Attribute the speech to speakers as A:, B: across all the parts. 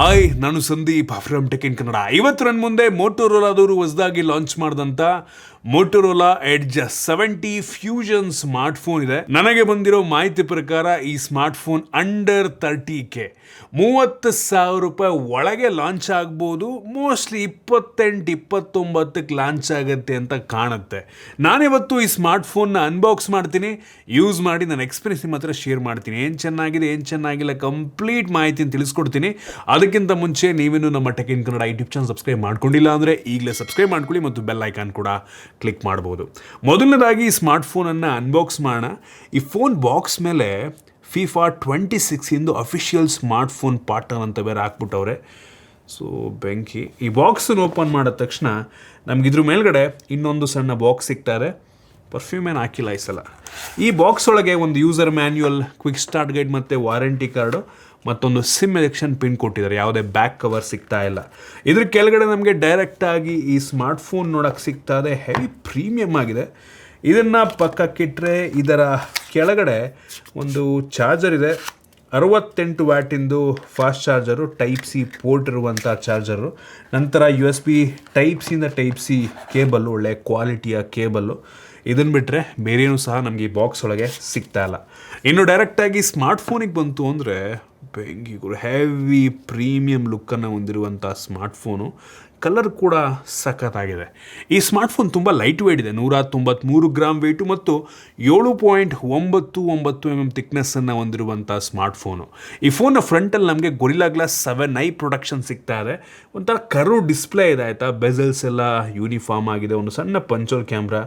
A: Hi, ನಾನು Sandeep from tech in Kannada. ಇವತ್ತು ನನ್ನ ಮುಂದೆ ಮೋಟೋರೋಲಾದವರು ಹೊಸದಾಗಿ ಲಾಂಚ್ ಮಾಡಿದಂಥ Motorola edge 70 fusion smart phone ಇದೆ. ನನಗೆ ಬಂದಿರೋ ಮಾಹಿತಿ ಪ್ರಕಾರ ಈ ಸ್ಮಾರ್ಟ್ ಫೋನ್ ಅಂಡರ್ 30K, 30,000 ರೂಪಾಯಿ ಒಳಗೆ ಲಾಂಚ್ ಆಗ್ಬೋದು. ಮೋಸ್ಟ್ಲಿ 28-29ಕ್ಕೆ ಲಾಂಚ್ ಆಗುತ್ತೆ ಅಂತ ಕಾಣುತ್ತೆ. ನಾನಿವತ್ತು ಈ ಸ್ಮಾರ್ಟ್ ಫೋನ್ನ ಅನ್ಬಾಕ್ಸ್ ಮಾಡ್ತೀನಿ, ಯೂಸ್ ಮಾಡಿ ನನ್ನ ಎಕ್ಸ್ಪೀರಿಯನ್ಸ್ ನಿಮ್ಮ ಹತ್ರ ಶೇರ್ ಮಾಡ್ತೀನಿ. ಏನು ಚೆನ್ನಾಗಿದೆ, ಏನು ಚೆನ್ನಾಗಿಲ್ಲ, ಕಂಪ್ಲೀಟ್ ಮಾಹಿತಿನ ತಿಳಿಸ್ಕೊಡ್ತೀನಿ. ಅದಕ್ಕಿಂತ ಮುಂಚೆ ನೀವೇನು ನಮ್ಮ tech in Kannada YouTube channel subscribe ಮಾಡ್ಕೊಂಡಿಲ್ಲ ಅಂದರೆ ಈಗಲೇ ಸಬ್ಸ್ಕ್ರೈಬ್ ಮಾಡ್ಕೊಳ್ಳಿ ಮತ್ತು ಬೆಲ್ ಐಕಾನ್ ಕೂಡ ಕ್ಲಿಕ್ ಮಾಡ್ಬೋದು. ಮೊದಲನೇದಾಗಿ ಈ ಸ್ಮಾರ್ಟ್ ಫೋನನ್ನು ಅನ್ಬಾಕ್ಸ್ ಮಾಡೋಣ. ಈ ಫೋನ್ ಬಾಕ್ಸ್ ಮೇಲೆ FIFA 26 official smart phone partner ಅಂತ ಬೇರೆ ಹಾಕ್ಬಿಟ್ಟವ್ರೆ. ಸೊ ಬೆಂಕಿ. ಈ ಬಾಕ್ಸನ್ನು ಓಪನ್ ಮಾಡಿದ ತಕ್ಷಣ ನಮಗಿದ್ರ ಮೇಲ್ಗಡೆ ಇನ್ನೊಂದು ಸಣ್ಣ ಬಾಕ್ಸ್ ಸಿಗ್ತಾರೆ. ಪರ್ಫ್ಯೂಮ್ ಏನು ಹಾಕಿಲ್ಲ ಈ ಸಲ. ಈ ಬಾಕ್ಸ್ ಒಳಗೆ ಒಂದು user manual, quick start guide ಮತ್ತು ವಾರಂಟಿ ಕಾರ್ಡು, ಮತ್ತೊಂದು ಸಿಮ್ ಎಲೆಕ್ಷನ್ ಪಿನ್ ಕೊಟ್ಟಿದ್ದಾರೆ. ಯಾವುದೇ ಬ್ಯಾಕ್ ಕವರ್ ಸಿಗ್ತಾ ಇಲ್ಲ. ಇದ್ರ ಕೆಳಗಡೆ ನಮಗೆ ಡೈರೆಕ್ಟಾಗಿ ಈ ಸ್ಮಾರ್ಟ್ ಫೋನ್ ನೋಡೋಕ್ಕೆ ಸಿಗ್ತಾ ಇದೆ. ಹೆವಿ ಪ್ರೀಮಿಯಮ್ ಆಗಿದೆ. ಇದನ್ನು ಪಕ್ಕಕ್ಕಿಟ್ಟರೆ ಇದರ ಕೆಳಗಡೆ ಒಂದು ಚಾರ್ಜರ್ ಇದೆ. 68 ವ್ಯಾಟಿಂದು fast charger, type C port ಇರುವಂಥ ಚಾರ್ಜರು. ನಂತರ USB ಟೈಪ್ ಸಿಯಿಂದ ಟೈಪ್ ಸಿ ಕೇಬಲ್ಲು, ಒಳ್ಳೆ ಕ್ವಾಲಿಟಿಯ ಕೇಬಲ್ಲು. ಇದನ್ನು ಬಿಟ್ಟರೆ ಬೇರೇನೂ ಸಹ ನಮಗೆ ಈ ಬಾಕ್ಸ್ ಒಳಗೆ ಸಿಗ್ತಾ ಇಲ್ಲ. ಇನ್ನು ಡೈರೆಕ್ಟಾಗಿ ಸ್ಮಾರ್ಟ್ ಫೋನಿಗೆ ಬಂತು ಅಂದರೆ ಬೆಂಕಿಗುರು, ಹೆವಿ ಪ್ರೀಮಿಯಂ ಲುಕ್ಕನ್ನು ಹೊಂದಿರುವಂಥ ಸ್ಮಾರ್ಟ್ ಫೋನು. ಕಲರ್ ಕೂಡ ಸಖತ್ತಾಗಿದೆ. ಈ ಸ್ಮಾರ್ಟ್ ಫೋನ್ ತುಂಬ ಲೈಟ್ ವೇಟ್ ಇದೆ. 193 ಗ್ರಾಮ್ ವೆಯ್ಟು ಮತ್ತು 7.99 mm ಥಿಕ್ನೆಸ್ಸನ್ನು ಹೊಂದಿರುವಂಥ ಸ್ಮಾರ್ಟ್ ಫೋನು. ಈ ಫೋನ್ನ ಫ್ರಂಟಲ್ಲಿ ನಮಗೆ ಗೊರಿಲ್ಲಾ ಗ್ಲಾಸ್ 7i ಪ್ರೊಡಕ್ಷನ್ ಸಿಗ್ತಾ ಇದೆ. ಒಂಥರ ಕರು ಡಿಸ್ಪ್ಲೇ ಇದೆ ಆಯಿತಾ. ಬೆಸಲ್ಸ್ ಎಲ್ಲ ಯೂನಿಫಾರ್ಮ್ ಆಗಿದೆ. ಒಂದು ಸಣ್ಣ ಪಂಚೋಲ್ ಕ್ಯಾಮ್ರಾ,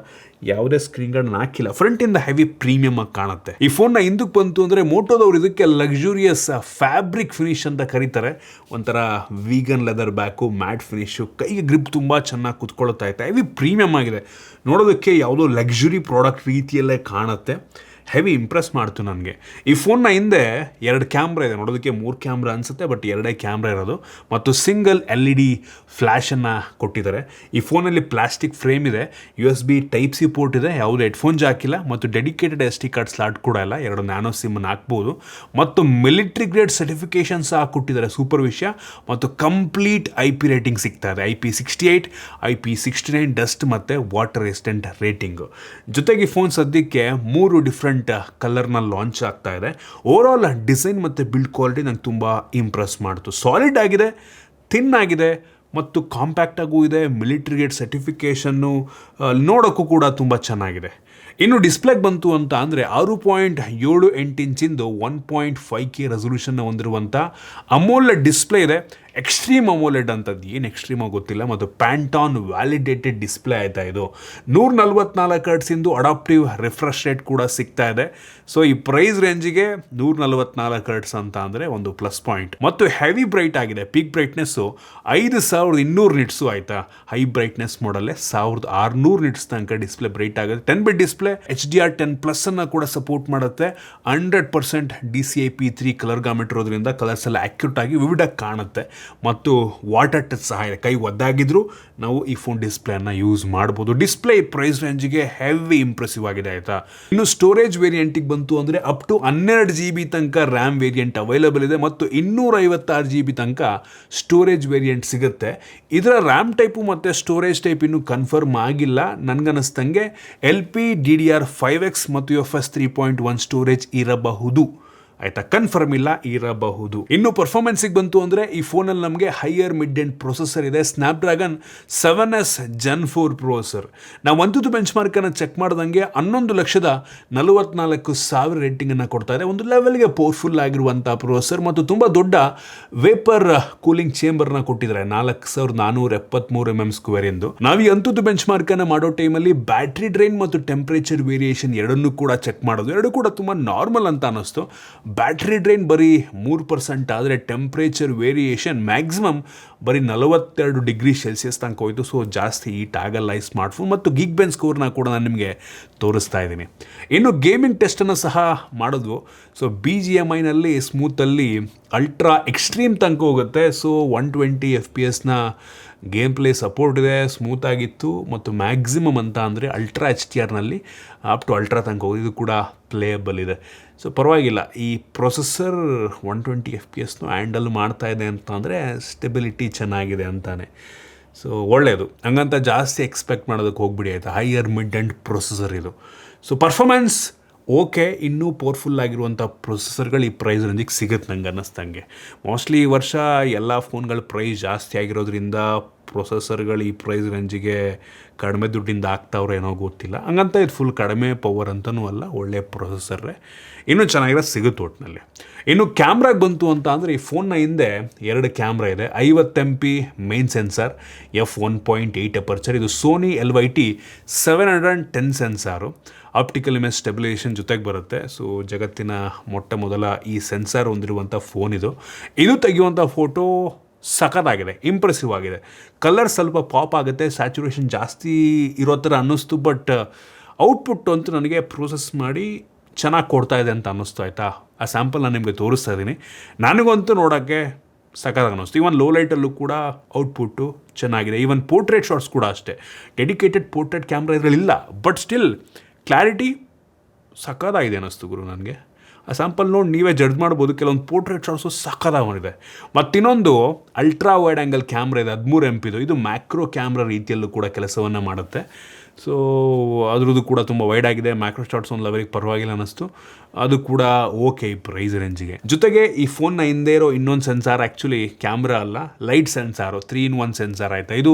A: ಯಾವುದೇ ಸ್ಕ್ರೀನ್ ಗಾರ್ಡ್ ಹಾಕಿಲ್ಲ. ಫ್ರಂಟಿಂದ ಹೆವಿ ಪ್ರೀಮಿಯಮ್ ಆಗಿ ಕಾಣುತ್ತೆ. ಈ ಫೋನ್ನ ಹಿಂದಕ್ಕೆ ಬಂತು ಅಂದರೆ ಮೋಟೋದವ್ರು ಇದಕ್ಕೆ ಲಕ್ಸುರಿಯಸ್ ಫ್ಯಾಬ್ರಿಕ್ ಫಿನಿಶ್ ಅಂತ ಕರೀತಾರೆ. ಒಂಥರ vegan leather back, mat finish, ಕೈಗೆ ಗ್ರಿಪ್ ತುಂಬ ಚೆನ್ನಾಗಿ ಕುತ್ಕೊಳ್ತಾ ಇತ್ತು. ಹೆವಿ ಪ್ರೀಮಿಯಮ್ ಆಗಿದೆ. ನೋಡೋದಕ್ಕೆ ಯಾವುದೋ ಲಕ್ಸುರಿ ಪ್ರಾಡಕ್ಟ್ ರೀತಿಯಲ್ಲೇ ಕಾಣುತ್ತೆ. ಹೆವಿ ಇಂಪ್ರೆಸ್ ಮಾಡ್ತು ನನಗೆ. ಈ ಫೋನ್ನ ಹಿಂದೆ 2 ಕ್ಯಾಮ್ರಾ ಇದೆ. ನೋಡೋದಕ್ಕೆ 3 ಕ್ಯಾಮ್ರಾ ಅನಿಸುತ್ತೆ, ಬಟ್ 2 ಕ್ಯಾಮ್ರಾ ಇರೋದು. ಮತ್ತು ಸಿಂಗಲ್ LED ಫ್ಲ್ಯಾಶನ್ನು ಕೊಟ್ಟಿದ್ದಾರೆ. ಈ ಫೋನಲ್ಲಿ ಪ್ಲಾಸ್ಟಿಕ್ ಫ್ರೇಮ್ ಇದೆ. USB ಟೈಪ್ ಸಿ ಪೋರ್ಟ್ ಇದೆ. ಯಾವುದೇ ಹೆಡ್ಫೋನ್ ಜಾಕ್ ಇಲ್ಲ ಮತ್ತು ಡೆಡಿಕೇಟೆಡ್ SD ಕಾರ್ಡ್ ಸ್ಲಾಟ್ ಕೂಡ ಇಲ್ಲ. 2 ನ್ಯಾನೋ ಸಿಮ್ಮನ್ನು ಹಾಕ್ಬೋದು. ಮತ್ತು ಮಿಲಿಟ್ರಿ ಗ್ರೇಡ್ ಸರ್ಟಿಫಿಕೇಷನ್ ಸಹ ಕೊಟ್ಟಿದ್ದಾರೆ. ಸೂಪರ್ ವಿಷಯ. ಮತ್ತು ಕಂಪ್ಲೀಟ್ IP ರೇಟಿಂಗ್ ಸಿಗ್ತಾ ಇದೆ. IP68, IP69 ಡಸ್ಟ್ ಮತ್ತು ವಾಟರ್ ರೆಸಿಸ್ಟೆಂಟ್ ರೇಟಿಂಗು. ಜೊತೆಗೆ ಈ ಫೋನ್ ಸದ್ಯಕ್ಕೆ 3 ಡಿಫ್ರೆಂಟ್ ಕಲರ್ನ ಲಾಂಚ್ ಆಗ್ತಾ ಇದೆ. ಓವರ್ ಆಲ್ ಡಿಸೈನ್ ಮತ್ತು ಬಿಲ್ಡ್ ಕ್ವಾಲಿಟಿ ನಂಗೆ ತುಂಬ ಇಂಪ್ರೆಸ್ ಮಾಡ್ತು. ಸಾಲಿಡ್ ಆಗಿದೆ, ಥಿನ್ ಆಗಿದೆ ಮತ್ತು ಕಾಂಪ್ಯಾಕ್ಟ್ ಆಗೂ ಇದೆ. ಮಿಲಿಟ್ರಿ ಗ್ರೇಡ್ ಸರ್ಟಿಫಿಕೇಷನ್ನು ನೋಡೋಕ್ಕೂ ಕೂಡ ತುಂಬ ಚೆನ್ನಾಗಿದೆ. ಇನ್ನು ಡಿಸ್ಪ್ಲೇಗೆ ಬಂತು ಅಂತ ಅಂದರೆ 6.78 ಇಂಚಿಂದು 1.5K ರೆಸೊಲ್ಯೂಷನ್ನ ಹೊಂದಿರುವಂಥ ಅಮೋಲೆಡ್ ಡಿಸ್ಪ್ಲೇ ಇದೆ. ಎಕ್ಸ್ಟ್ರೀಮ್ ಅಮೋಲೆಡ್ ಅಂತದ್ದು ಏನು ಎಕ್ಸ್ಟ್ರೀಮಾಗಿ ಗೊತ್ತಿಲ್ಲ. ಮತ್ತು ಪ್ಯಾಂಟಾನ್ ವ್ಯಾಲಿಡೇಟೆಡ್ ಡಿಸ್ಪ್ಲೇ ಆಯಿತಾ ಇದು. 144 ಹರ್ಟ್ಸಿಂದು ಅಡಾಪ್ಟಿವ್ ರಿಫ್ರೆಶ್ ರೇಟ್ ಕೂಡ ಸಿಗ್ತಾ ಇದೆ. ಸೊ ಈ ಪ್ರೈಸ್ ರೇಂಜಿಗೆ 144 ಹರ್ಟ್ಸ್ ಅಂತ ಅಂದರೆ ಒಂದು ಪ್ಲಸ್ ಪಾಯಿಂಟ್. ಮತ್ತು ಹೆವಿ ಬ್ರೈಟ್ ಆಗಿದೆ. ಪೀಕ್ ಬ್ರೈಟ್ನೆಸ್ಸು 5200 ನಿಟ್ಸು ಆಯಿತಾ. ಹೈ ಬ್ರೈಟ್ನೆಸ್ ಮಾಡಲ್ಲೇ 1600 ನಿಟ್ಸ್ ತನಕ ಡಿಸ್ಪ್ಲೇ ಬ್ರೈಟ್ ಆಗುತ್ತೆ. 10 ಬಿಟ್ ಡಿಸ್ಪ್ಲೇ, HDR10+ ಅನ್ನು ಕೂಡ ಸಪೋರ್ಟ್ ಮಾಡುತ್ತೆ. 100% DCI-P3 ಕಲರ್ ಗಾಮೆಟ್ ಇರೋದ್ರಿಂದ ಕಲರ್ಸ್ ಎಲ್ಲ ಆ್ಯಕ್ಯುರೇಟ್ ಆಗಿ ವಿವಿಡಾಗಿ ಕಾಣುತ್ತೆ. ಮತ್ತು ವಾಟರ್ ಟಚ್ ಸಹ ಇದೆ. ಕೈ ಒದ್ದಾಗಿದ್ರು ನಾವು ಈ ಫೋನ್ ಡಿಸ್ಪ್ಲೇನ ಯೂಸ್ ಮಾಡ್ಬೋದು. ಡಿಸ್ಪ್ಲೇ ಪ್ರೈಸ್ ರೇಂಜಿಗೆ ಹೆವಿ ಇಂಪ್ರೆಸಿವ್ ಆಗಿದೆ ಆಯಿತಾ. ಇನ್ನು ಸ್ಟೋರೇಜ್ ವೇರಿಯಂಟಿಗೆ ಬಂತು ಅಂದರೆ ಅಪ್ ಟು 12 GB ತನಕ ರ್ಯಾಮ್ ವೇರಿಯಂಟ್ ಅವೈಲಬಲ್ ಇದೆ ಮತ್ತು 256 GB ತನಕ ಸ್ಟೋರೇಜ್ ವೇರಿಯಂಟ್ ಸಿಗುತ್ತೆ. ಇದರ ರ್ಯಾಮ್ ಟೈಪು ಮತ್ತು ಸ್ಟೋರೇಜ್ ಟೈಪ್ ಇನ್ನೂ ಕನ್ಫರ್ಮ್ ಆಗಿಲ್ಲ. ನನಗನ್ನಿಸ್ತಂಗೆ LPDDR5X ಮತ್ತು UFS 3.1 ಸ್ಟೋರೇಜ್ ಇರಬಹುದು ಆಯಿತಾ. ಕನ್ಫರ್ಮ್ ಇಲ್ಲ, ಇರಬಹುದು. ಇನ್ನು ಪರ್ಫಾರ್ಮೆನ್ಸಿಗೆ ಬಂತು ಅಂದರೆ ಈ ಫೋನಲ್ಲಿ ನಮಗೆ ಹೈಯರ್ ಮಿಡ್ ಎಂಡ್ ಪ್ರೊಸೆಸರ್ ಇದೆ. Snapdragon 7S Gen 4 processor. ನಾವು ಅಂತದ್ದು ಬೆಂಚ್ ಮಾರ್ಕನ್ನು ಚೆಕ್ ಮಾಡ್ದಂಗೆ 11,44,000 ರೇಟಿಂಗನ್ನು ಕೊಡ್ತಾ ಇದೆ. ಒಂದು ಲೆವೆಲ್ಗೆ ಪವರ್ಫುಲ್ ಆಗಿರುವಂಥ ಪ್ರೊಸೆಸರ್ ಮತ್ತು ತುಂಬ ದೊಡ್ಡ ವೇಪರ್ ಕೂಲಿಂಗ್ ಚೇಂಬರ್ನ ಕೊಟ್ಟಿದ್ದಾರೆ. 4473 mm² ಎಂದು. ನಾವು ಈ ಅಂತದ್ದು ಬೆಂಚ್ ಮಾರ್ಕನ್ನು ಮಾಡೋ ಟೈಮಲ್ಲಿ ಬ್ಯಾಟ್ರಿ ಡ್ರೈನ್ ಮತ್ತು ಟೆಂಪ್ರೇಚರ್ ವೇರಿಯೇಷನ್ ಎರಡನ್ನೂ ಕೂಡ ಚೆಕ್ ಮಾಡೋದು. ಎರಡು ಕೂಡ ತುಂಬ ನಾರ್ಮಲ್ ಅಂತ ಅನ್ನಿಸ್ತು. ಬ್ಯಾಟ್ರಿ ಡ್ರೈನ್ ಬರೀ 3% ಆದರೆ ಟೆಂಪ್ರೇಚರ್ ವೇರಿಯೇಷನ್ ಮ್ಯಾಕ್ಸಿಮಮ್ ಬರೀ 42 ಡಿಗ್ರಿ ಸೆಲ್ಸಿಯಸ್ ತನಕ ಹೋಯಿತು. ಸೊ ಜಾಸ್ತಿ ಹೀಟ್ ಆಗಲ್ಲ ಈ ಸ್ಮಾರ್ಟ್ಫೋನ್. ಮತ್ತು ಗಿಗ್ ಬೆನ್ ಸ್ಕೋರ್ನ ಕೂಡ ನಾನು ನಿಮಗೆ ತೋರಿಸ್ತಾ ಇದ್ದೀನಿ. ಇನ್ನು ಗೇಮಿಂಗ್ ಟೆಸ್ಟನ್ನು ಸಹ ಮಾಡಿದ್ವು. ಸೊ BGMIನಲ್ಲಿ ಸ್ಮೂತಲ್ಲಿ ಅಲ್ಟ್ರಾ ಎಕ್ಸ್ಟ್ರೀಮ್ ತನಕ ಹೋಗುತ್ತೆ. So 120 FPS game play support ಇದೆ. ಸ್ಮೂತಾಗಿತ್ತು. ಮತ್ತು ಮ್ಯಾಕ್ಸಿಮಮ್ ಅಂತ ಅಂದರೆ ಅಲ್ಟ್ರಾ HDRನಲ್ಲಿ ಅಪ್ ಟು ಅಲ್ಟ್ರಾ ತನಕ ಹೋಗಿ ಇದು ಕೂಡ ಪ್ಲೇಯಬಲ್ ಇದೆ. ಸೊ ಪರವಾಗಿಲ್ಲ, ಈ ಪ್ರೊಸೆಸರ್ 120 FPS ಹ್ಯಾಂಡಲ್ ಮಾಡ್ತಾ ಇದೆ ಅಂತ ಅಂದರೆ ಸ್ಟೆಬಿಲಿಟಿ ಚೆನ್ನಾಗಿದೆ ಅಂತಾನೆ. ಸೊ ಒಳ್ಳೆಯದು, ಹಂಗಂತ ಜಾಸ್ತಿ ಎಕ್ಸ್ಪೆಕ್ಟ್ ಮಾಡೋದಕ್ಕೆ ಹೋಗ್ಬಿಡಿ ಆಯಿತಾ. ಹೈಯರ್ ಮಿಡ್ ಆ್ಯಂಡ್ ಪ್ರೊಸೆಸರ್ ಇದು. ಸೊ ಪರ್ಫಾಮೆನ್ಸ್ ಓಕೆ, ಇನ್ನೂ ಪವರ್ಫುಲ್ ಆಗಿರುವಂಥ ಪ್ರೊಸೆಸರ್ಗಳು ಈ ಪ್ರೈಸ್ ರೇಂಜಿಗೆ ಸಿಗುತ್ತೆ ನಂಗೆ ಅನ್ನಿಸ್ತಂಗೆ. ಮೋಸ್ಟ್ಲಿ ಈ ವರ್ಷ ಎಲ್ಲ ಫೋನ್ಗಳ ಪ್ರೈಸ್ ಜಾಸ್ತಿ ಆಗಿರೋದ್ರಿಂದ ಪ್ರೊಸೆಸರ್ಗಳು ಈ ಪ್ರೈಸ್ ರೇಂಜಿಗೆ ಕಡಿಮೆ ದುಡ್ಡಿಂದ ಆಗ್ತಾವ್ರೆ ಏನೋ ಗೊತ್ತಿಲ್ಲ. ಹಂಗಂತ ಇದು ಫುಲ್ ಕಡಿಮೆ ಪವರ್ ಅಂತಲೂ ಅಲ್ಲ, ಒಳ್ಳೆಯ ಪ್ರೊಸೆಸರ್ರೇ, ಇನ್ನೂ ಚೆನ್ನಾಗಿರೋ ಸಿಗುತ್ತೆ ಒಟ್ಟಿನಲ್ಲಿ. ಇನ್ನು ಕ್ಯಾಮ್ರಾಗೆ ಬಂತು ಅಂತ ಅಂದರೆ ಈ ಫೋನ್ನ ಹಿಂದೆ 2 ಕ್ಯಾಮ್ರಾ ಇದೆ. 50 MP main sensor, f1.8 aperture. ಇದು Sony LYT 710 sensor. Optical image stabilisation ಜೊತೆಗೆ ಬರುತ್ತೆ. ಸೊ ಜಗತ್ತಿನ ಮೊಟ್ಟ ಮೊದಲ ಈ ಸೆನ್ಸಾರ್ ಹೊಂದಿರುವಂಥ ಫೋನ್ ಇದು. ತೆಗೆಯುವಂಥ ಫೋಟೋ ಸಖತ್ತಾಗಿದೆ, ಇಂಪ್ರೆಸಿವ್ ಆಗಿದೆ. ಕಲರ್ ಸ್ವಲ್ಪ ಪಾಪ್ ಆಗುತ್ತೆ, ಸ್ಯಾಚುರೇಷನ್ ಜಾಸ್ತಿ ಇರೋ ಥರ ಅನ್ನಿಸ್ತು. ಬಟ್ ಔಟ್ಪುಟ್ ಅಂತೂ ನನಗೆ ಪ್ರೋಸೆಸ್ ಮಾಡಿ ಚೆನ್ನಾಗಿ ಕೊಡ್ತಾ ಇದೆ ಅಂತ ಅನ್ನಿಸ್ತು ಆಯಿತಾ. ಆ ಸ್ಯಾಂಪಲ್ ನಾನು ನಿಮಗೆ ತೋರಿಸ್ತಾ ಇದ್ದೀನಿ. ನನಗಂತೂ ನೋಡೋಕ್ಕೆ ಸಖತ್ತಾಗಿ ಅನ್ನಿಸ್ತು. ಈವನ್ ಲೋ ಲೈಟಲ್ಲೂ ಕೂಡ ಔಟ್ಪುಟ್ಟು ಚೆನ್ನಾಗಿದೆ. ಈವನ್ ಪೋರ್ಟ್ರೇಟ್ ಶಾಟ್ಸ್ ಕೂಡ ಅಷ್ಟೇ. ಡೆಡಿಕೇಟೆಡ್ ಪೋರ್ಟ್ರೇಟ್ ಕ್ಯಾಮ್ರಾ ಇದರಲ್ಲಿಲ್ಲ, ಬಟ್ ಸ್ಟಿಲ್ ಕ್ಲಾರಿಟಿ ಸಖತ್ತಾಗಿದೆ ಅನ್ನಿಸ್ತು ಗುರು ನನಗೆ. ಆ ಸ್ಯಾಂಪಲ್ ನೋಡಿ ನೀವೇ ಜಡ್ಜ್ ಮಾಡ್ಬೋದು. ಕೆಲವೊಂದು ಪೋರ್ಟ್ರೇಟ್ ಶಾಟ್ಸು ಸಖತ್ತಾಗಿದೆ. ಮತ್ತಿನ್ನೊಂದು ಅಲ್ಟ್ರಾ ವೈಡ್ ಆ್ಯಂಗಲ್ ಕ್ಯಾಮ್ರಾ ಇದೆ, 13 MP. ಇದು ಮ್ಯಾಕ್ರೋ ಕ್ಯಾಮ್ರಾ ರೀತಿಯಲ್ಲೂ ಕೂಡ ಕೆಲಸವನ್ನು ಮಾಡುತ್ತೆ. ಸೊ ಅದ್ರದ್ದು ಕೂಡ ತುಂಬ ವೈಡ್ ಆಗಿದೆ. ಮ್ಯಾಕ್ರೋ ಶಾಟ್ಸ್ ಒಂದು ಲೆವೆಲಿಗೆ ಪರವಾಗಿಲ್ಲ ಅನ್ನಿಸ್ತು. ಅದು ಕೂಡ ಓಕೆ ಈ ಪ್ರೈಸ್ ರೇಂಜಿಗೆ. ಜೊತೆಗೆ ಈ ಫೋನ್ನ ಹಿಂದೆ ಇರೋ ಇನ್ನೊಂದು ಸೆನ್ಸಾರ್ ಆ್ಯಕ್ಚುಲಿ ಕ್ಯಾಮ್ರಾ ಅಲ್ಲ, ಲೈಟ್ ಸೆನ್ಸಾರು, 3-in-1 ಸೆನ್ಸಾರ್ ಆಯಿತಾ. ಇದು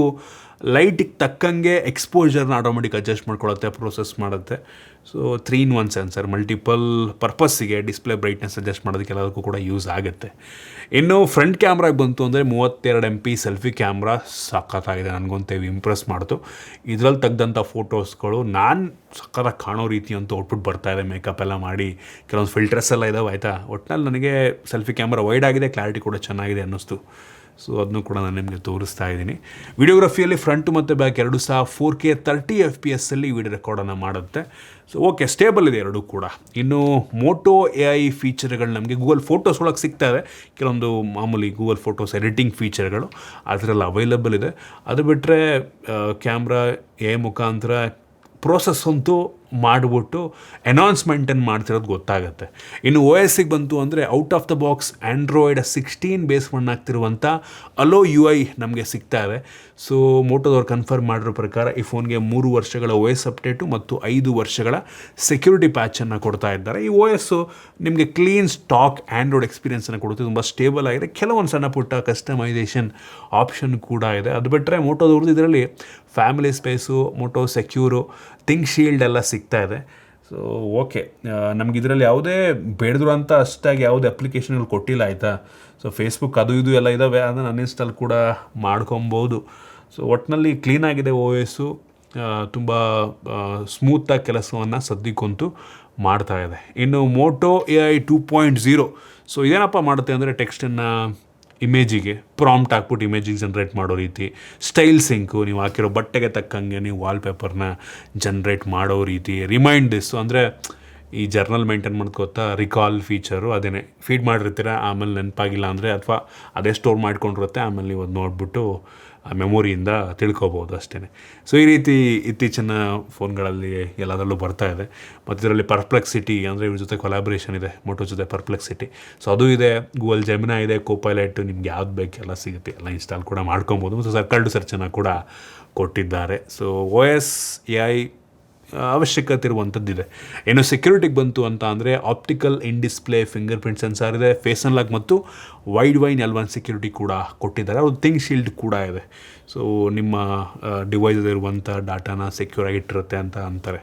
A: ಲೈಟಿಗೆ ತಕ್ಕಂಗೆ ಎಕ್ಸ್ಪೋಜರ್ನ ಆಟೋಮೆಟಿಕ್ ಅಡ್ಜಸ್ಟ್ ಮಾಡ್ಕೊಳುತ್ತೆ, ಪ್ರೊಸೆಸ್ ಮಾಡುತ್ತೆ. ಸೊ 3-in-1 ಸೆನ್ಸರ್ ಮಲ್ಟಿಪಲ್ ಪರ್ಪಸ್ಸಿಗೆ, ಡಿಸ್ಪ್ಲೇ ಬ್ರೈಟ್ನೆಸ್ ಅಡ್ಜಸ್ಟ್ ಮಾಡೋದಕ್ಕೆ ಎಲ್ಲದಕ್ಕೂ ಕೂಡ ಯೂಸ್ ಆಗುತ್ತೆ. ಇನ್ನು ಫ್ರಂಟ್ ಕ್ಯಾಮ್ರಾಗೆ ಬಂತು ಅಂದರೆ 32 MP ಸೆಲ್ಫಿ ಕ್ಯಾಮ್ರಾ ಸಖತ್ತಾಗಿದೆ. ನನಗಂತೂ ಇಂಪ್ರೆಸ್ ಮಾಡ್ತು. ಇದರಲ್ಲಿ ತೆಗೆದಂಥ ಫೋಟೋಸ್ಗಳು ನಾನು ಸಖತ್ತಾಗಿ ಕಾಣೋ ರೀತಿ ಅಂತೂ ಔಟ್ಪುಟ್ ಬರ್ತಾಯಿದೆ. ಮೇಕಪ್ ಎಲ್ಲ ಮಾಡಿ ಕೆಲವೊಂದು ಫಿಲ್ಟರ್ಸ್ ಎಲ್ಲ ಇದಾವೆ ಆಯಿತಾ. ಒಟ್ಟಿನಲ್ಲಿ ನನಗೆ ಸೆಲ್ಫಿ ಕ್ಯಾಮ್ರಾ ವೈಡ್ ಆಗಿದೆ, ಕ್ಲಾರಿಟಿ ಕೂಡ ಚೆನ್ನಾಗಿದೆ ಅನ್ನಿಸ್ತು. ಸೊ ಅದನ್ನು ಕೂಡ ನಾನು ನಿಮಗೆ ತೋರಿಸ್ತಾ ಇದ್ದೀನಿ. ವಿಡಿಯೋಗ್ರಫಿಯಲ್ಲಿ ಫ್ರಂಟ್ ಮತ್ತು ಬ್ಯಾಕ್ ಎರಡೂ ಸಹ 4K 30 FPS ವಿಡಿಯೋ ರೆಕಾರ್ಡನ್ನು ಮಾಡುತ್ತೆ. ಸೊ ಓಕೆ, ಸ್ಟೇಬಲ್ ಇದೆ ಎರಡೂ ಕೂಡ. ಇನ್ನು ಮೋಟೋ AI ಫೀಚರ್ಗಳು ನಮಗೆ ಗೂಗಲ್ ಫೋಟೋಸ್ ಒಳಗೆ ಸಿಗ್ತಾ ಇದೆ. ಕೆಲವೊಂದು ಮಾಮೂಲಿ ಗೂಗಲ್ ಫೋಟೋಸ್ ಎಡಿಟಿಂಗ್ ಫೀಚರ್ಗಳು ಅದರಲ್ಲಿ ಅವೈಲಬಲ್ ಇದೆ. ಅದು ಬಿಟ್ಟರೆ ಕ್ಯಾಮ್ರಾ AI ಮುಖಾಂತರ ಪ್ರೋಸೆಸ್ ಅಂತೂ ಮಾಡಿಬಿಟ್ಟು ಅನೌನ್ಸ್ಮೆಂಟನ್ನು ಮಾಡ್ತಿರೋದು ಗೊತ್ತಾಗುತ್ತೆ. ಇನ್ನು OSಗೆ ಬಂತು ಅಂದರೆ out of the box Android 16 base ಆಗ್ತಿರುವಂಥ ಅಲೋ UI ನಮಗೆ ಸಿಗ್ತಾ ಇದೆ. ಸೊ ಮೋಟೋದವ್ರು ಕನ್ಫರ್ಮ್ ಮಾಡಿರೋ ಪ್ರಕಾರ ಈ ಫೋನ್ಗೆ 3 ವರ್ಷಗಳ OS ಅಪ್ಡೇಟು ಮತ್ತು 5 ವರ್ಷಗಳ ಸೆಕ್ಯೂರಿಟಿ ಪ್ಯಾಚನ್ನು ಕೊಡ್ತಾ ಇದ್ದಾರೆ. ಈ OS ನಿಮಗೆ ಕ್ಲೀನ್ ಸ್ಟಾಕ್ ಆ್ಯಂಡ್ರಾಯ್ಡ್ ಎಕ್ಸ್ಪೀರಿಯನ್ಸನ್ನು ಕೊಡುತ್ತೆ. ತುಂಬ ಸ್ಟೇಬಲ್ ಆಗಿದೆ. ಕೆಲವೊಂದು ಸಣ್ಣ ಪುಟ್ಟ ಕಸ್ಟಮೈಸೇಷನ್ ಆಪ್ಷನ್ ಕೂಡ ಇದೆ. ಅದು ಬಿಟ್ಟರೆ ಮೋಟೋದವ್ರದ್ದು ಇದರಲ್ಲಿ family space, Moto secure, think shield ಎಲ್ಲ ಸಿಗ್ತಾ ಇದೆ. ಸೊ ಓಕೆ, ನಮ್ಗೆ ಇದರಲ್ಲಿ ಯಾವುದೇ ಬೇಡದ್ರು ಅಂತ ಅಷ್ಟಾಗಿ ಯಾವುದೇ ಅಪ್ಲಿಕೇಶನ್ಗಳು ಕೊಟ್ಟಿಲ್ಲ ಆಯಿತಾ. ಸೊ ಫೇಸ್ಬುಕ್ ಅದು ಇದು ಎಲ್ಲ ಇದ್ದಾವೆ, ಅದನ್ನು ಅನ್ಇನ್ಸ್ಟಾಲ್ ಕೂಡ ಮಾಡ್ಕೊಬೋದು. ಸೊ ಒಟ್ಟಿನಲ್ಲಿ ಕ್ಲೀನಾಗಿದೆ OS, ತುಂಬ ಸ್ಮೂತಾಗಿ ಕೆಲಸವನ್ನು ಸದ್ಯಕ್ಕಂತೂ ಮಾಡ್ತಾ ಇದೆ. ಇನ್ನು ಮೋಟೋ AI 2.0 ಸೊ ಇದೇನಪ್ಪ ಮಾಡುತ್ತೆ ಅಂದರೆ ಟೆಕ್ಸ್ಟನ್ನು ಇಮೇಜಿಗೆ ಪ್ರಾಂಪ್ಟ್ ಹಾಕ್ಬಿಟ್ಟು ಇಮೇಜಿಗೆ ಜನ್ರೇಟ್ ಮಾಡೋ ರೀತಿ, ಸ್ಟೈಲ್ ಸಿಂಕು, ನೀವು ಹಾಕಿರೋ ಬಟ್ಟೆಗೆ ತಕ್ಕಂಗೆ ನೀವು ವಾಲ್ಪೇಪರ್ನ ಜನ್ರೇಟ್ ಮಾಡೋ ರೀತಿ, ರಿಮೈಂಡ್ ದಿಸ್ಸು ಅಂದರೆ ಈ ಜರ್ನಲ್ ಮೇಂಟೈನ್ ಮಾಡ್ಕೋತಾ ರಿಕಾಲ್ ಫೀಚರು, ಅದೇನೇ ಫೀಡ್ ಮಾಡಿರ್ತೀರ, ಆಮೇಲೆ ನೆನಪಾಗಿಲ್ಲ ಅಂದರೆ ಅಥವಾ ಅದೇ ಸ್ಟೋರ್ ಮಾಡ್ಕೊಂಡಿರುತ್ತೆ, ಆಮೇಲೆ ನೀವು ಅದು ನೋಡಿಬಿಟ್ಟು ಮೆಮೊರಿಯಿಂದ ತಿಳ್ಕೊಬೋದು ಅಷ್ಟೇ. ಸೊ ಈ ರೀತಿ ಇತ್ತೀಚಿನ ಫೋನ್ಗಳಲ್ಲಿ ಎಲ್ಲದರಲ್ಲೂ ಬರ್ತಾ ಇದೆ. ಮತ್ತು ಇದರಲ್ಲಿ ಪರ್ಪ್ಲೆಕ್ಸಿಟಿ ಅಂದರೆ ಇವ್ರ ಜೊತೆ ಕೊಲಾಬ್ರೇಷನ್ ಇದೆ, ಮೋಟೋ ಜೊತೆ ಪರ್ಪ್ಲೆಕ್ಸಿಟಿ. ಸೊ ಅದು ಇದೆ, ಗೂಗಲ್ ಜೆಮಿನಾ ಇದೆ, ಕೋಪೈಲಟ್, ನಿಮ್ಗೆ ಯಾವ್ದು ಬೇಕು ಎಲ್ಲ ಸಿಗುತ್ತೆ, ಎಲ್ಲ ಇನ್ಸ್ಟಾಲ್ ಕೂಡ ಮಾಡ್ಕೊಬೋದು. ಮತ್ತು ಸರ್ಕಲ್ ಟು ಸರ್ಚನ್ನು ಕೂಡ ಕೊಟ್ಟಿದ್ದಾರೆ. ಸೊ OS AI ಅವಶ್ಯಕತೆ ಇರುವಂಥದ್ದಿದೆ. ಏನು ಸೆಕ್ಯೂರಿಟಿಗೆ ಬಂತು ಅಂತ ಅಂದರೆ optical in display fingerprint sensor ಇದೆ, ಫೇಸ್ ಅನ್ಲಾಕ್ ಮತ್ತು ವೈಡ್ ವೈನ್ L1 ಸೆಕ್ಯೂರಿಟಿ ಕೂಡ ಕೊಟ್ಟಿದ್ದಾರೆ. ಅದು ಥಿಂಕ್ ಶೀಲ್ಡ್ ಕೂಡ ಇದೆ. ಸೊ ನಿಮ್ಮ ಡಿವೈಸಲ್ಲಿರುವಂಥ ಡಾಟಾನ ಸೆಕ್ಯೂರ್ ಆಗಿಟ್ಟಿರುತ್ತೆ ಅಂತ ಅಂತಾರೆ.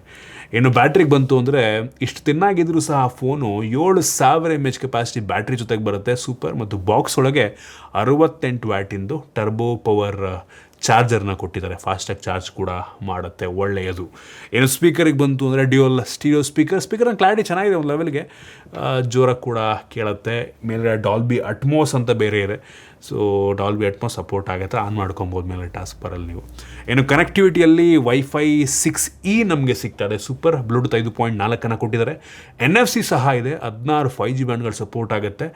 A: ಏನು ಬ್ಯಾಟ್ರಿಗೆ ಬಂತು ಅಂದರೆ ಇಷ್ಟು ತಿನ್ನಾಗಿದ್ರೂ ಸಹ ಫೋನು 7000 mAh ಕೆಪಾಸಿಟಿ ಬ್ಯಾಟ್ರಿ ಜೊತೆಗೆ ಬರುತ್ತೆ, ಸೂಪರ್. ಮತ್ತು ಬಾಕ್ಸ್ ಒಳಗೆ 68 ವ್ಯಾಟಿಂದು ಟರ್ಬೋ ಪವರ್ ಚಾರ್ಜರ್ನ ಕೊಟ್ಟಿದ್ದಾರೆ, ಫಾಸ್ಟಾಗಿ ಚಾರ್ಜ್ ಕೂಡ ಮಾಡುತ್ತೆ, ಒಳ್ಳೆಯದು. ಏನು ಸ್ಪೀಕರಿಗೆ ಬಂತು ಅಂದರೆ ಡ್ಯೂಯಲ್ ಸ್ಟೀರಿಯೋ ಸ್ಪೀಕರ್ನ ಕ್ಲಾರಿಟಿ ಚೆನ್ನಾಗಿದೆ, ಒಂದು ಲೆವೆಲ್ಗೆ ಜೋರಾಗಿ ಕೂಡ ಕೇಳುತ್ತೆ. ಮೇಲೆ ಡಾಲ್ಬಿ ಅಟ್ಮೋಸ್ ಅಂತ ಬೇರೆ ಇದೆ. ಸೊ ಡಾಲ್ಬಿ ಅಟ್ಮೋಸ್ ಸಪೋರ್ಟ್ ಆಗುತ್ತೆ, ಆನ್ ಮಾಡ್ಕೊಬೋದು ಮೇಲೆ ಟಾಸ್ಕ್ ಬರಲ್ಲಿ ನೀವು. ಏನು ಕನೆಕ್ಟಿವಿಟಿಯಲ್ಲಿ ವೈಫೈ 6E ನಮಗೆ ಸಿಗ್ತದೆ, ಸೂಪರ್. ಬ್ಲೂಟೂತ್ 5.4 ಕೊಟ್ಟಿದ್ದಾರೆ. NFC ಸಹ ಇದೆ, 16 5G ಬ್ಯಾಂಡ್ಗಳು ಸಪೋರ್ಟ್ ಆಗುತ್ತೆ.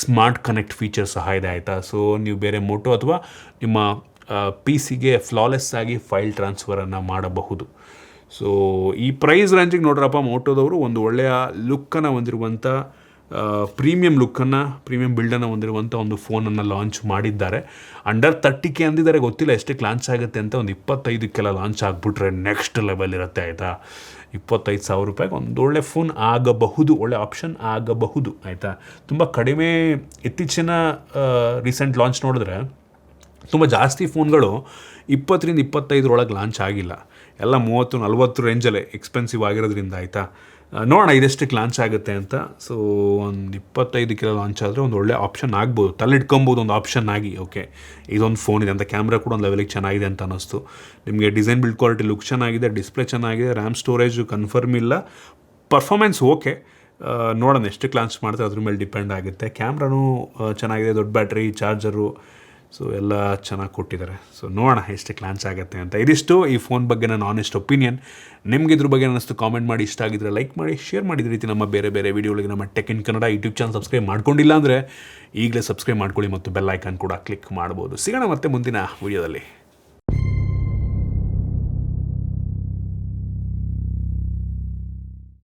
A: ಸ್ಮಾರ್ಟ್ ಕನೆಕ್ಟ್ ಫೀಚರ್ ಸಹ ಇದೆ ಆಯಿತಾ. ಸೊ ನೀವು ಬೇರೆ ಮೋಟೋ ಅಥವಾ ನಿಮ್ಮ PC ಗೆ ಫ್ಲಾಲೆಸ್ ಆಗಿ ಫೈಲ್ ಟ್ರಾನ್ಸ್ಫರನ್ನು ಮಾಡಬಹುದು. ಸೊ ಈ ಪ್ರೈಸ್ ರೇಂಜಿಗೆ ನೋಡ್ರಪ್ಪ ಮೋಟೋದವರು ಒಂದು ಒಳ್ಳೆಯ ಲುಕ್ಕನ್ನು ಹೊಂದಿರುವಂಥ ಪ್ರೀಮಿಯಂ ಲುಕ್ಕನ್ನು ಪ್ರೀಮಿಯಂ ಬಿಲ್ಡನ್ನು ಹೊಂದಿರುವಂಥ ಒಂದು ಫೋನನ್ನು ಲಾಂಚ್ ಮಾಡಿದ್ದಾರೆ. ಅಂಡರ್ 30K ಅಂದಿದ್ದಾರೆ, ಗೊತ್ತಿಲ್ಲ ಎಷ್ಟಕ್ಕೆ ಲಾಂಚ್ ಆಗುತ್ತೆ ಅಂತ. ಒಂದು 25ಕ್ಕೆಲ್ಲ ಲಾಂಚ್ ಆಗಿಬಿಟ್ರೆ ನೆಕ್ಸ್ಟ್ ಲೆವೆಲ್ ಇರುತ್ತೆ ಆಯಿತಾ. 25,000 ರೂಪಾಯಿಗೆ ಒಂದು ಒಳ್ಳೆ ಫೋನ್ ಆಗಬಹುದು, ಒಳ್ಳೆ ಆಪ್ಷನ್ ಆಗಬಹುದು ಆಯಿತಾ. ತುಂಬ ಕಡಿಮೆ ಇತ್ತೀಚಿನ ರೀಸೆಂಟ್ ಲಾಂಚ್ ನೋಡಿದ್ರೆ ತುಂಬ ಜಾಸ್ತಿ ಫೋನ್ಗಳು 20ರಿಂದ 25 ಲಾಂಚ್ ಆಗಿಲ್ಲ, ಎಲ್ಲ 30-40 ರೇಂಜಲ್ಲೇ ಎಕ್ಸ್ಪೆನ್ಸಿವ್ ಆಗಿರೋದ್ರಿಂದ ಆಯಿತಾ. ನೋಡೋಣ ಇದೆಷ್ಟಕ್ಕೆ ಲಾಂಚ್ ಆಗುತ್ತೆ ಅಂತ. ಸೊ ಒಂದು 25ಕ್ಕೆಲ್ಲ ಲಾಂಚ್ ಆದರೆ ಒಂದು ಒಳ್ಳೆ ಆಪ್ಷನ್ ಆಗ್ಬೋದು, ತಲೆಯಿಟ್ಕೊಬೋದು ಒಂದು ಆಪ್ಷನ್ ಆಗಿ. ಓಕೆ, ಇದೊಂದು ಫೋನ್ ಇದೆ ಅಂತ, ಕ್ಯಾಮ್ರಾ ಕೂಡ ಒಂದು ಲೆವೆಲಿಗೆ ಚೆನ್ನಾಗಿದೆ ಅಂತ ಅನ್ನಿಸ್ತು ನಿಮಗೆ. ಡಿಸೈನ್ ಬಿಲ್ಡ್ ಕ್ವಾಲಿಟಿ ಲುಕ್ ಚೆನ್ನಾಗಿದೆ, ಡಿಸ್ಪ್ಲೇ ಚೆನ್ನಾಗಿದೆ, ರ್ಯಾಮ್ ಸ್ಟೋರೇಜು ಕನ್ಫರ್ಮ್ ಇಲ್ಲ, ಪರ್ಫಾರ್ಮೆನ್ಸ್ ಓಕೆ. ನೋಡೋಣ ಎಷ್ಟಕ್ಕೆ ಲಾಂಚ್ ಮಾಡ್ತಾರೆ ಅದ್ರ ಮೇಲೆ ಡಿಪೆಂಡ್ ಆಗುತ್ತೆ. ಕ್ಯಾಮ್ರಾನೂ ಚೆನ್ನಾಗಿದೆ, ದೊಡ್ಡ ಬ್ಯಾಟ್ರಿ, ಚಾರ್ಜರು, ಸೊ ಎಲ್ಲ ಚೆನ್ನಾಗಿ ಕೊಟ್ಟಿದ್ದಾರೆ. ಸೊ ನೋಡೋಣ ಎಷ್ಟಕ್ಕೆ ಲಾಂಚ್ ಆಗುತ್ತೆ ಅಂತ. ಇದಿಷ್ಟು ಈ ಫೋನ್ ಬಗ್ಗೆ ನನ್ನ ಆನೆಸ್ಟ್ ಒಪಿನಿಯನ್. ನಿಮ್ಗೆ ಇದ್ರ ಬಗ್ಗೆ ಅನ್ನಿಸ್ತು ಕಾಮೆಂಟ್ ಮಾಡಿ, ಇಷ್ಟ ಆಗಿದ್ರೆ ಲೈಕ್ ಮಾಡಿ, ಶೇರ್ ಮಾಡಿದ ರೀತಿ ನಮ್ಮ ಬೇರೆ ಬೇರೆ ವೀಡಿಯೋಗಳಿಗೆ ನಮ್ಮ tech in Kannada YouTube channel subscribe ಮಾಡ್ಕೊಂಡಿಲ್ಲ ಅಂದರೆ ಈಗಲೇ ಸಬ್ಸ್ಕ್ರೈಬ್ ಮಾಡ್ಕೊಳ್ಳಿ ಮತ್ತು ಬೆಲ್ ಐಕಾನ್ ಕೂಡ ಕ್ಲಿಕ್ ಮಾಡ್ಬೋದು. ಸಿಗೋಣ ಮತ್ತೆ ಮುಂದಿನ ವೀಡಿಯೋದಲ್ಲಿ.